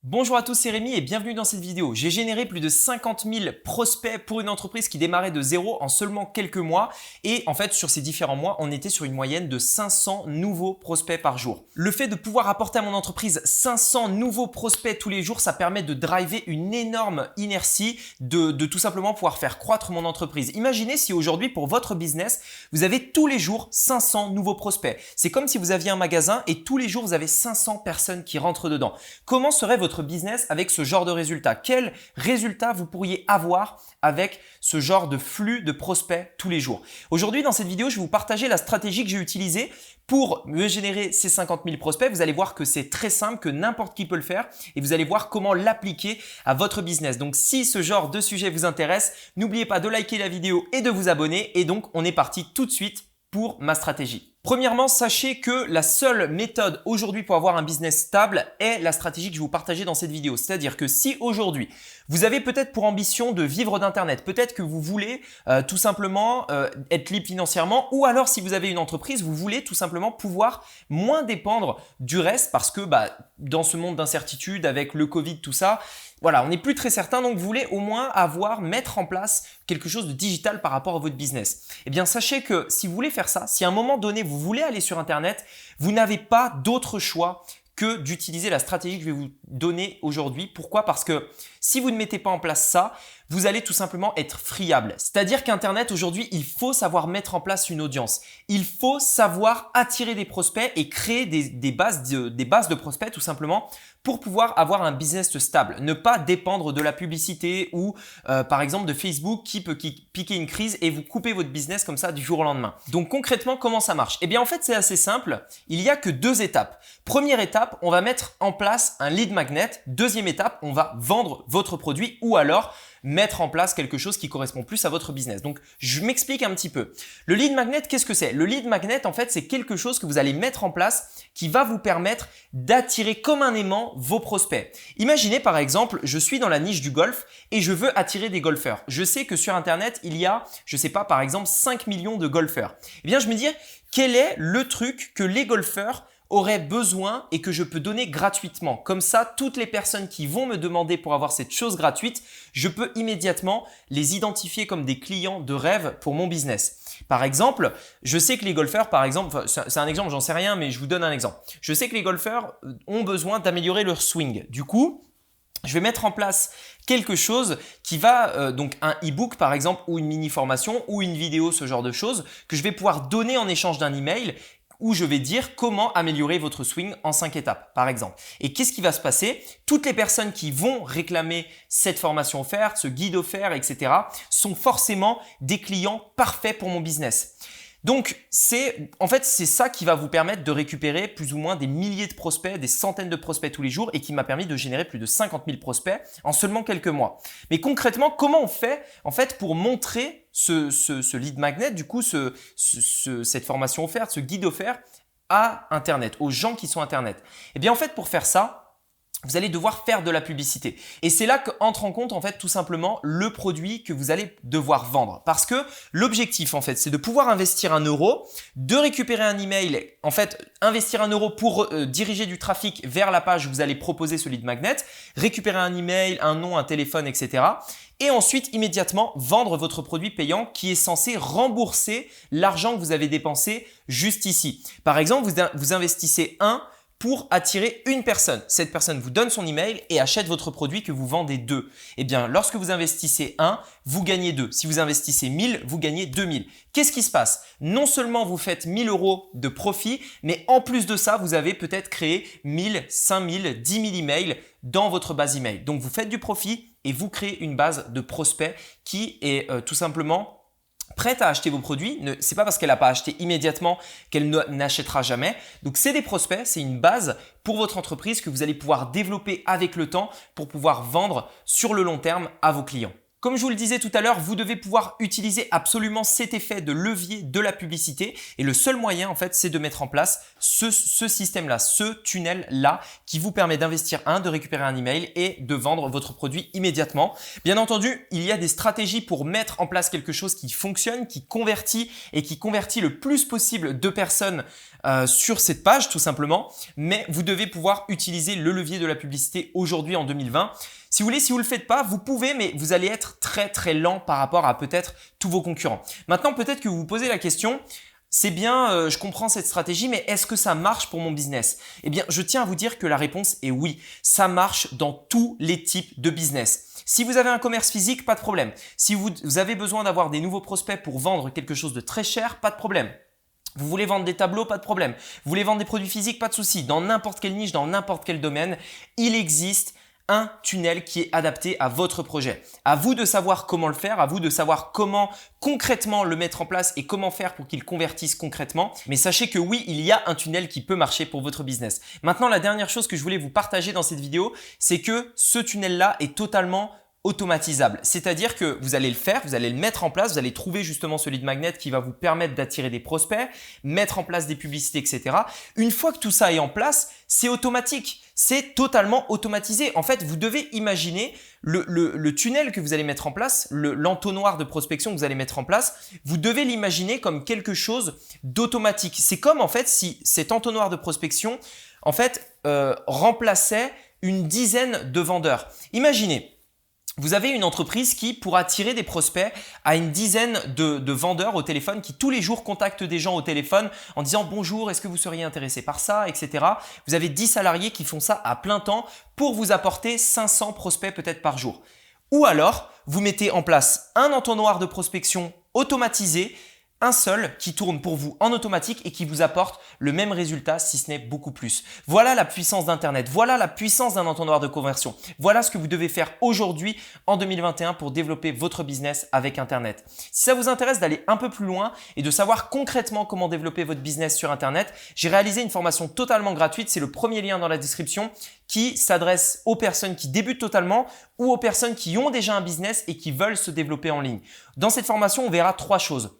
Bonjour à tous, c'est Rémi et bienvenue dans cette vidéo. J'ai généré plus de 50 000 prospects pour une entreprise qui démarrait de zéro en seulement quelques mois. Et en fait, sur ces différents mois, on était sur une moyenne de 500 nouveaux prospects par jour. Le fait de pouvoir apporter à mon entreprise 500 nouveaux prospects tous les jours, ça permet de driver une énorme inertie, de tout simplement pouvoir faire croître mon entreprise. Imaginez si aujourd'hui, pour votre business, vous avez tous les jours 500 nouveaux prospects. C'est comme si vous aviez un magasin et tous les jours, vous avez 500 personnes qui rentrent dedans. Comment serait votre business avec ce genre de résultats? Quels résultats vous pourriez avoir avec ce genre de flux de prospects tous les jours? Aujourd'hui, dans cette vidéo, je vais vous partager la stratégie que j'ai utilisée pour me générer ces 50 000 prospects. Vous allez voir que c'est très simple, que n'importe qui peut le faire et vous allez voir comment l'appliquer à votre business. Donc, si ce genre de sujet vous intéresse, n'oubliez pas de liker la vidéo et de vous abonner. Et donc, on est parti tout de suite pour ma stratégie. Premièrement, sachez que la seule méthode aujourd'hui pour avoir un business stable est la stratégie que je vais vous partager dans cette vidéo. C'est-à-dire que si aujourd'hui, vous avez peut-être pour ambition de vivre d'Internet, peut-être que vous voulez tout simplement être libre financièrement, ou alors si vous avez une entreprise, vous voulez tout simplement pouvoir moins dépendre du reste parce que dans ce monde d'incertitude avec le Covid, tout ça, voilà, on n'est plus très certain, donc vous voulez au moins mettre en place quelque chose de digital par rapport à votre business. Eh bien, sachez que si vous voulez faire ça, si à un moment donné, vous voulez aller sur Internet, vous n'avez pas d'autre choix que d'utiliser la stratégie que je vais vous donner aujourd'hui. Pourquoi? Parce que si vous ne mettez pas en place ça, vous allez tout simplement être friable. C'est-à-dire qu'Internet aujourd'hui, il faut savoir mettre en place une audience. Il faut savoir attirer des prospects et créer des bases de prospects tout simplement pour pouvoir avoir un business stable. Ne pas dépendre de la publicité ou par exemple de Facebook qui peut piquer une crise et vous couper votre business comme ça du jour au lendemain. Donc concrètement, comment ça marche? Eh bien en fait, c'est assez simple. Il n'y a que deux étapes. Première étape, on va mettre en place un lead magnet. Deuxième étape, on va vendre votre produit ou alors mettre en place quelque chose qui correspond plus à votre business. Donc, je m'explique un petit peu. Le lead magnet, qu'est-ce que c'est? Le lead magnet, en fait, c'est quelque chose que vous allez mettre en place qui va vous permettre d'attirer comme un aimant vos prospects. Imaginez par exemple, je suis dans la niche du golf et je veux attirer des golfeurs. Je sais que sur Internet, il y a, je sais pas, par exemple 5 millions de golfeurs. Eh bien, je me dis, quel est le truc que les golfeurs auraient besoin et que je peux donner gratuitement. Comme ça, toutes les personnes qui vont me demander pour avoir cette chose gratuite, je peux immédiatement les identifier comme des clients de rêve pour mon business. Par exemple, je sais que les golfeurs, par exemple, c'est un exemple, j'en sais rien, mais je vous donne un exemple. Je sais que les golfeurs ont besoin d'améliorer leur swing. Du coup, je vais mettre en place quelque chose qui va, donc un e-book par exemple, ou une mini-formation, ou une vidéo, ce genre de choses, que je vais pouvoir donner en échange d'un email où je vais dire comment améliorer votre swing en 5 étapes, par exemple. Et qu'est-ce qui va se passer? Toutes les personnes qui vont réclamer cette formation offerte, ce guide offert, etc. sont forcément des clients parfaits pour mon business. Donc, c'est ça qui va vous permettre de récupérer plus ou moins des milliers de prospects, des centaines de prospects tous les jours et qui m'a permis de générer plus de 50 000 prospects en seulement quelques mois. Mais concrètement, comment on fait en fait pour montrer ce lead magnet, du coup, cette formation offerte, ce guide offert à Internet, aux gens qui sont Internet? Eh bien, en fait, pour faire ça, vous allez devoir faire de la publicité. Et c'est là qu'entre en compte en fait tout simplement le produit que vous allez devoir vendre. Parce que l'objectif en fait c'est de pouvoir investir 1 euro, de récupérer un email, en fait investir 1 euro pour diriger du trafic vers la page où vous allez proposer ce lead magnet, récupérer un email, un nom, un téléphone, etc. Et ensuite immédiatement vendre votre produit payant qui est censé rembourser l'argent que vous avez dépensé juste ici. Par exemple, vous investissez pour attirer une personne. Cette personne vous donne son email et achète votre produit que vous vendez 2. Eh bien, lorsque vous investissez 1, vous gagnez 2. Si vous investissez 1000, vous gagnez 2000. Qu'est-ce qui se passe? Non seulement vous faites 1000 euros de profit, mais en plus de ça, vous avez peut-être créé 1000, 5000, 10 000 emails dans votre base email. Donc, vous faites du profit et vous créez une base de prospects qui est tout simplement prête à acheter vos produits. C'est pas parce qu'elle n'a pas acheté immédiatement qu'elle n'achètera jamais. Donc, c'est des prospects, c'est une base pour votre entreprise que vous allez pouvoir développer avec le temps pour pouvoir vendre sur le long terme à vos clients. Comme je vous le disais tout à l'heure, vous devez pouvoir utiliser absolument cet effet de levier de la publicité et le seul moyen en fait c'est de mettre en place ce système-là, ce tunnel-là qui vous permet d'investir de récupérer un email et de vendre votre produit immédiatement. Bien entendu, il y a des stratégies pour mettre en place quelque chose qui fonctionne, qui convertit et qui convertit le plus possible de personnes sur cette page tout simplement, mais vous devez pouvoir utiliser le levier de la publicité aujourd'hui en 2020. Si vous voulez, si vous ne le faites pas, vous pouvez, mais vous allez être très lent par rapport à peut-être tous vos concurrents. Maintenant, peut-être que vous vous posez la question, c'est bien, je comprends cette stratégie, mais est-ce que ça marche pour mon business? Eh bien, je tiens à vous dire que la réponse est oui. Ça marche dans tous les types de business. Si vous avez un commerce physique, pas de problème. Si vous avez besoin d'avoir des nouveaux prospects pour vendre quelque chose de très cher, pas de problème. Vous voulez vendre des tableaux, pas de problème. Vous voulez vendre des produits physiques, pas de souci. Dans n'importe quelle niche, dans n'importe quel domaine, il existe un tunnel qui est adapté à votre projet. À vous de savoir comment le faire, à vous de savoir comment concrètement le mettre en place et comment faire pour qu'il convertisse concrètement. Mais sachez que oui, il y a un tunnel qui peut marcher pour votre business. Maintenant, la dernière chose que je voulais vous partager dans cette vidéo, c'est que ce tunnel-là est totalement automatisable. C'est-à-dire que vous allez le faire, vous allez le mettre en place, vous allez trouver justement ce lead magnet qui va vous permettre d'attirer des prospects, mettre en place des publicités, etc. Une fois que tout ça est en place, c'est automatique. C'est totalement automatisé. En fait, vous devez imaginer le tunnel que vous allez mettre en place, l'entonnoir de prospection que vous allez mettre en place, vous devez l'imaginer comme quelque chose d'automatique. C'est comme en fait si cet entonnoir de prospection en fait remplaçait une dizaine de vendeurs. Imaginez, vous avez une entreprise qui, pour attirer des prospects, a une dizaine de vendeurs au téléphone qui tous les jours contactent des gens au téléphone en disant « Bonjour, est-ce que vous seriez intéressé par ça ?» etc. Vous avez 10 salariés qui font ça à plein temps pour vous apporter 500 prospects peut-être par jour. Ou alors, vous mettez en place un entonnoir de prospection automatisé, un seul qui tourne pour vous en automatique et qui vous apporte le même résultat si ce n'est beaucoup plus. Voilà la puissance d'Internet, voilà la puissance d'un entonnoir de conversion. Voilà ce que vous devez faire aujourd'hui en 2021 pour développer votre business avec Internet. Si ça vous intéresse d'aller un peu plus loin et de savoir concrètement comment développer votre business sur Internet, j'ai réalisé une formation totalement gratuite, c'est le premier lien dans la description qui s'adresse aux personnes qui débutent totalement ou aux personnes qui ont déjà un business et qui veulent se développer en ligne. Dans cette formation, on verra 3 choses.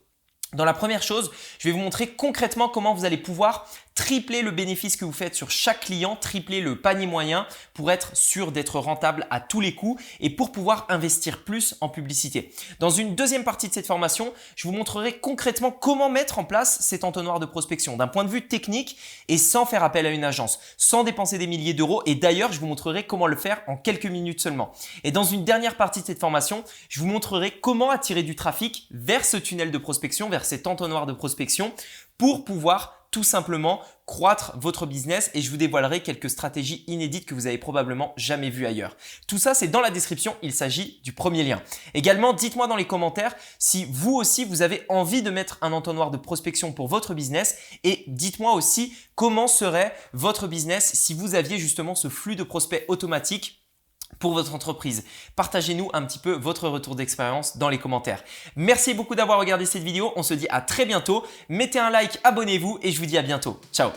Dans la première chose, je vais vous montrer concrètement comment vous allez pouvoir tripler le bénéfice que vous faites sur chaque client, tripler le panier moyen pour être sûr d'être rentable à tous les coups et pour pouvoir investir plus en publicité. Dans une deuxième partie de cette formation, je vous montrerai concrètement comment mettre en place cet entonnoir de prospection d'un point de vue technique et sans faire appel à une agence, sans dépenser des milliers d'euros et d'ailleurs, je vous montrerai comment le faire en quelques minutes seulement. Et dans une dernière partie de cette formation, je vous montrerai comment attirer du trafic vers ce tunnel de prospection, vers cet entonnoir de prospection pour pouvoir tout simplement croître votre business et je vous dévoilerai quelques stratégies inédites que vous avez probablement jamais vues ailleurs. Tout ça, c'est dans la description. Il s'agit du premier lien. Également, dites-moi dans les commentaires si vous aussi, vous avez envie de mettre un entonnoir de prospection pour votre business et dites-moi aussi comment serait votre business si vous aviez justement ce flux de prospects automatique pour votre entreprise. Partagez-nous un petit peu votre retour d'expérience dans les commentaires. Merci beaucoup d'avoir regardé cette vidéo. On se dit à très bientôt. Mettez un like, abonnez-vous et je vous dis à bientôt. Ciao!